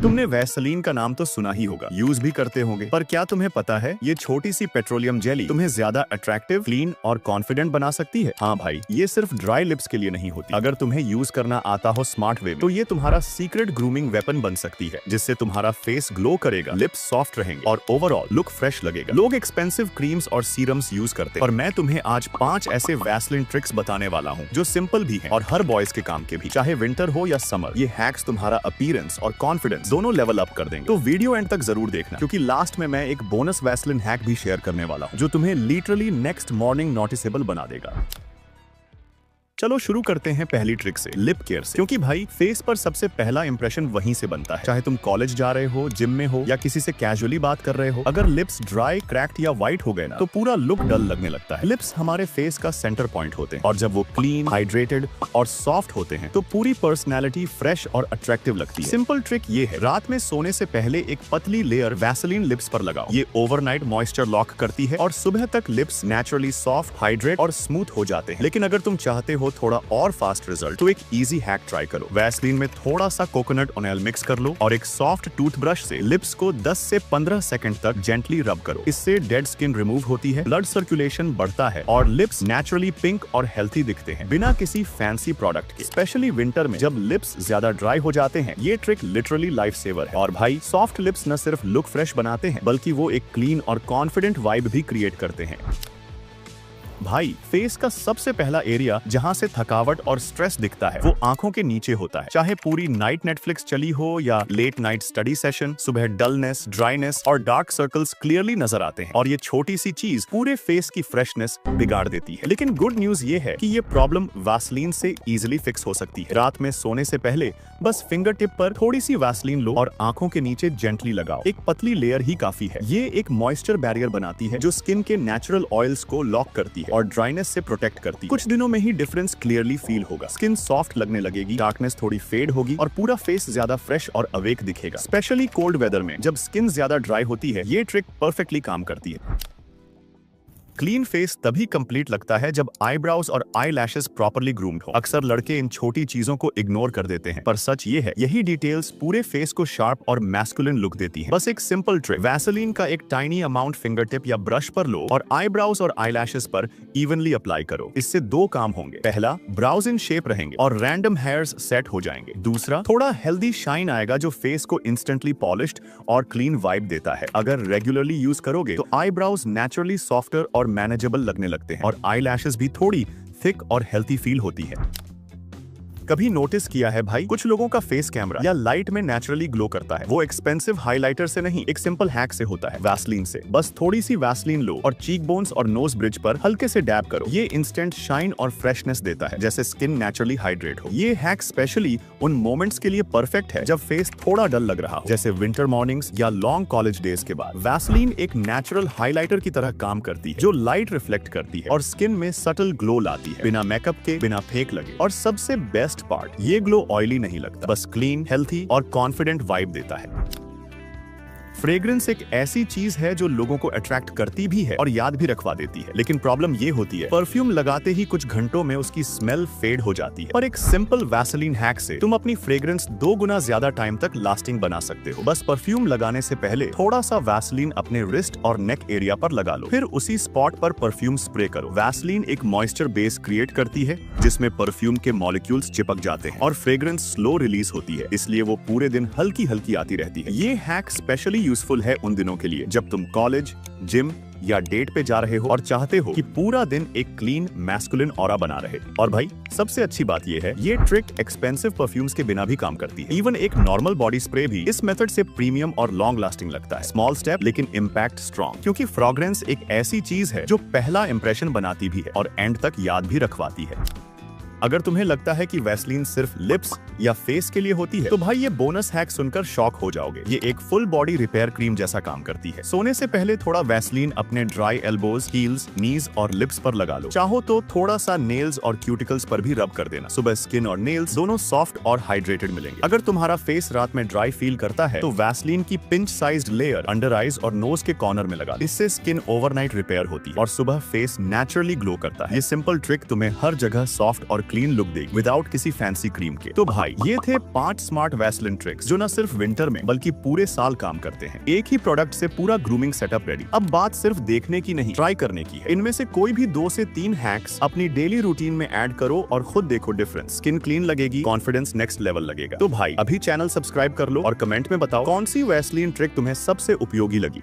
तुमने वैसलीन का नाम तो सुना ही होगा, यूज भी करते होंगे, पर क्या तुम्हें पता है ये छोटी सी पेट्रोलियम जेली तुम्हें ज्यादा अट्रैक्टिव, क्लीन और कॉन्फिडेंट बना सकती है। हाँ भाई, ये सिर्फ ड्राई लिप्स के लिए नहीं होती। अगर तुम्हें यूज करना आता हो स्मार्ट वे में, तो ये तुम्हारा सीक्रेट ग्रूमिंग वेपन बन सकती है, जिससे तुम्हारा फेस ग्लो करेगा, लिप्स सॉफ्ट रहेंगे और ओवरऑल लुक फ्रेश लगेगा। लोग एक्सपेंसिव क्रीम्स और सीरम्स यूज करते हैं, और मैं तुम्हें आज 5 ऐसे वैसलीन ट्रिक्स बताने वाला हूँ जो सिंपल भी हैं और हर बॉयज के काम के भी, चाहे विंटर हो या समर। ये हैक्स तुम्हारा अपीयरेंस और कॉन्फिडेंस दोनों लेवल अप कर देंगे। तो वीडियो एंड तक जरूर देखना, क्योंकि लास्ट में मैं एक बोनस वैसलीन हैक भी शेयर करने वाला हूँ जो तुम्हें लिटरली नेक्स्ट मॉर्निंग नोटिसेबल बना देगा। चलो शुरू करते हैं पहली ट्रिक से, लिप केयर से, क्योंकि भाई फेस पर सबसे पहला इंप्रेशन वहीं से बनता है। चाहे तुम कॉलेज जा रहे हो, जिम में हो या किसी से कैजुअली बात कर रहे हो, अगर लिप्स ड्राई, क्रैक्ड या व्हाइट हो गए ना, तो पूरा लुक डल लगने लगता है। लिप्स हमारे फेस का सेंटर पॉइंट होते हैं, और जब वो क्लीन, हाइड्रेटेड और सॉफ्ट होते हैं तो पूरी पर्सनैलिटी फ्रेश और अट्रैक्टिव लगती है। सिंपल ट्रिक ये है, रात में सोने से पहले एक पतली लेयर वैसलीन लिप्स पर लगाओ। ये ओवरनाइट मॉइस्चर लॉक करती है और सुबह तक लिप्स नेचुरली सॉफ्ट, हाइड्रेट और स्मूथ हो जाते हैं। लेकिन अगर तुम चाहते हो थोड़ा और फास्ट रिजल्ट, तो एक इजी हैक ट्राई करो। वैसलीन में थोड़ा सा कोकोनट ऑयल मिक्स कर लो और एक सॉफ्ट टूथब्रश से लिप्स को 10 से 15 सेकंड तक जेंटली रब करो। इससे डेड स्किन रिमूव होती है, ब्लड सर्कुलेशन बढ़ता है और लिप्स नेचुरली पिंक और हेल्थी दिखते हैं, बिना किसी फैंसी प्रोडक्ट के। स्पेशली विंटर में जब लिप्स ज्यादा ड्राई हो जाते हैं, ये ट्रिक लिटरली लाइफ सेवर है। और भाई, सॉफ्ट लिप्स न सिर्फ लुक फ्रेश बनाते हैं, बल्कि वो एक क्लीन और कॉन्फिडेंट वाइब भी क्रिएट करते हैं। भाई, फेस का सबसे पहला एरिया जहां से थकावट और स्ट्रेस दिखता है, वो आंखों के नीचे होता है। चाहे पूरी नाइट नेटफ्लिक्स चली हो या लेट नाइट स्टडी सेशन, सुबह डलनेस, ड्राइनेस और डार्क सर्कल्स क्लियरली नजर आते हैं, और ये छोटी सी चीज पूरे फेस की फ्रेशनेस बिगाड़ देती है। लेकिन गुड न्यूज ये है कि ये प्रॉब्लम वैसलीन से इजिली फिक्स हो सकती है। रात में सोने से पहले बस फिंगर टिप पर थोड़ी सी वैसलीन लो और आंखों के नीचे जेंटली लगाओ। एक पतली लेयर ही काफी है। ये एक मॉइस्चर बैरियर बनाती है जो स्किन के नेचुरल ऑयल्स को लॉक करती है और ड्राइनेस से प्रोटेक्ट करती है। कुछ दिनों में ही डिफरेंस क्लियरली फील होगा। स्किन सॉफ्ट लगने लगेगी, डार्कनेस थोड़ी फेड होगी और पूरा फेस ज्यादा फ्रेश और अवेक दिखेगा। स्पेशली कोल्ड वेदर में जब स्किन ज्यादा ड्राई होती है, ये ट्रिक परफेक्टली काम करती है। क्लीन फेस तभी कंप्लीट लगता है जब आईब्राउज और आई लैशेस प्रॉपर्ली ग्रूम्ड हो। अक्सर लड़के इन छोटी चीजों को इग्नोर कर देते हैं, पर सच ये है, यही डिटेल्स पूरे फेस को शार्प और मैस्कुलिन लुक देती है। बस एक सिंपल ट्रिक, वैसलीन का एक टाइनी अमाउंट फिंगर टिप या ब्रश पर लो और आईब्राउज और आई लैशेस पर इवनली अप्लाई करो। इससे 2 काम होंगे। पहला, ब्राउज इन शेप रहेंगे और रैंडम हेयर्स सेट हो जाएंगे। दूसरा, थोड़ा हेल्दी शाइन आएगा जो फेस को इंस्टेंटली पॉलिश्ड और क्लीन वाइब देता है। अगर रेगुलरली यूज करोगे तो आईब्राउज नेचुरली सॉफ्टर और मैनेजेबल लगने लगते हैं और आई लैशेस भी थोड़ी थिक और हेल्थी फील होती है। कभी नोटिस किया है भाई, कुछ लोगों का फेस कैमरा या लाइट में नेचुरली ग्लो करता है। वो एक्सपेंसिव हाइलाइटर से नहीं, एक सिंपल हैक से होता है, वैसलीन से। बस थोड़ी सी वैसलीन लो और चीक बोन्स और नोज ब्रिज पर हल्के से डैब करो। ये इंस्टेंट शाइन और फ्रेशनेस देता है, जैसे स्किन नेचुरली हाइड्रेट हो। ये हैक स्पेशली उन मोमेंट्स के लिए परफेक्ट है जब फेस थोड़ा डल लग रहा हो, जैसे विंटर मॉर्निंग्स या लॉन्ग कॉलेज डेज के बाद। वैसलीन एक नेचुरल हाइलाइटर की तरह काम करती है, जो लाइट रिफ्लेक्ट करती है और स्किन में सटल ग्लो लाती है, बिना मेकअप के, बिना फेक लगे। और सबसे बेस्ट पार्ट, ये ग्लो ऑयली नहीं लगता, बस क्लीन, हेल्थी और कॉन्फिडेंट वाइब देता है। फ्रेग्रेंस एक ऐसी चीज है जो लोगों को अट्रैक्ट करती भी है और याद भी रखवा देती है। लेकिन प्रॉब्लम ये होती है, परफ्यूम लगाते ही कुछ घंटों में उसकी स्मेल फेड हो जाती है। पर एक सिंपल वैसलीन हैक से तुम अपनी फ्रेग्रेंस 2 गुना ज्यादा टाइम तक लास्टिंग बना सकते हो। बस परफ्यूम लगाने से पहले थोड़ा सा वैसलीन अपने रिस्ट और नेक एरिया पर लगा लो, फिर उसी स्पॉट पर परफ्यूम स्प्रे करो। वैसलीन एक मॉइस्चर बेस क्रिएट करती है जिसमें परफ्यूम के मॉलिक्यूल्स चिपक जाते हैं और फ्रेग्रेंस स्लो रिलीज होती है, इसलिए वो पूरे दिन हल्की हल्की आती रहती है। ये हैक स्पेशली यूजफुल है उन दिनों के लिए जब तुम कॉलेज, जिम या डेट पे जा रहे हो और चाहते हो कि पूरा दिन एक क्लीन मैस्कुलिन ऑरा बना रहे। और भाई, सबसे अच्छी बात ये है, ये ट्रिक एक्सपेंसिव परफ्यूम्स के बिना भी काम करती है। इवन एक नॉर्मल बॉडी स्प्रे भी इस मेथड से प्रीमियम और लॉन्ग लास्टिंग लगता है। स्मॉल स्टेप लेकिन इम्पैक्ट स्ट्रॉन्ग, क्योंकि फ्रेग्रेंस एक ऐसी चीज है जो पहला इंप्रेशन बनाती भी है और एंड तक याद भी रखवाती है। अगर तुम्हें लगता है कि वैसलीन सिर्फ लिप्स या फेस के लिए होती है, तो भाई ये बोनस हैक सुनकर शॉक हो जाओगे। ये एक फुल बॉडी रिपेयर क्रीम जैसा काम करती है। सोने से पहले थोड़ा वैसलीन अपने ड्राई एल्बोज, हील्स, नीज और लिप्स पर लगा लो। चाहो तो थोड़ा सा नेल्स और क्यूटिकल्स पर भी रब कर देना। सुबह स्किन और नेल्स दोनों सॉफ्ट और हाइड्रेटेड मिलेंगे। अगर तुम्हारा फेस रात में ड्राई फील करता है, तो वैसलीन की pinch sized layer under eyes और नोज के कॉर्नर में लगा। इससे स्किन ओवरनाइट रिपेयर होती है और सुबह फेस नेचुरली ग्लो करता है। ये सिंपल ट्रिक तुम्हें हर जगह सॉफ्ट और क्लीन लुक देगी विदाउट किसी फैंसी क्रीम के। तो भाई ये थे 5 स्मार्ट वैसलिन ट्रिक्स जो न सिर्फ विंटर में बल्कि पूरे साल काम करते हैं। एक ही प्रोडक्ट से पूरा ग्रूमिंग सेटअप रेडी। अब बात सिर्फ देखने की नहीं, ट्राई करने की है। इनमें से कोई भी 2 से 3 हैक्स अपनी डेली रूटीन में ऐड करो और खुद देखो डिफरेंस। स्किन क्लीन लगेगी, कॉन्फिडेंस नेक्स्ट लेवल लगेगा। तो भाई अभी चैनल सब्सक्राइब कर लो और कमेंट में बताओ कौन सी वैसलीन ट्रिक तुम्हें सबसे उपयोगी लगी।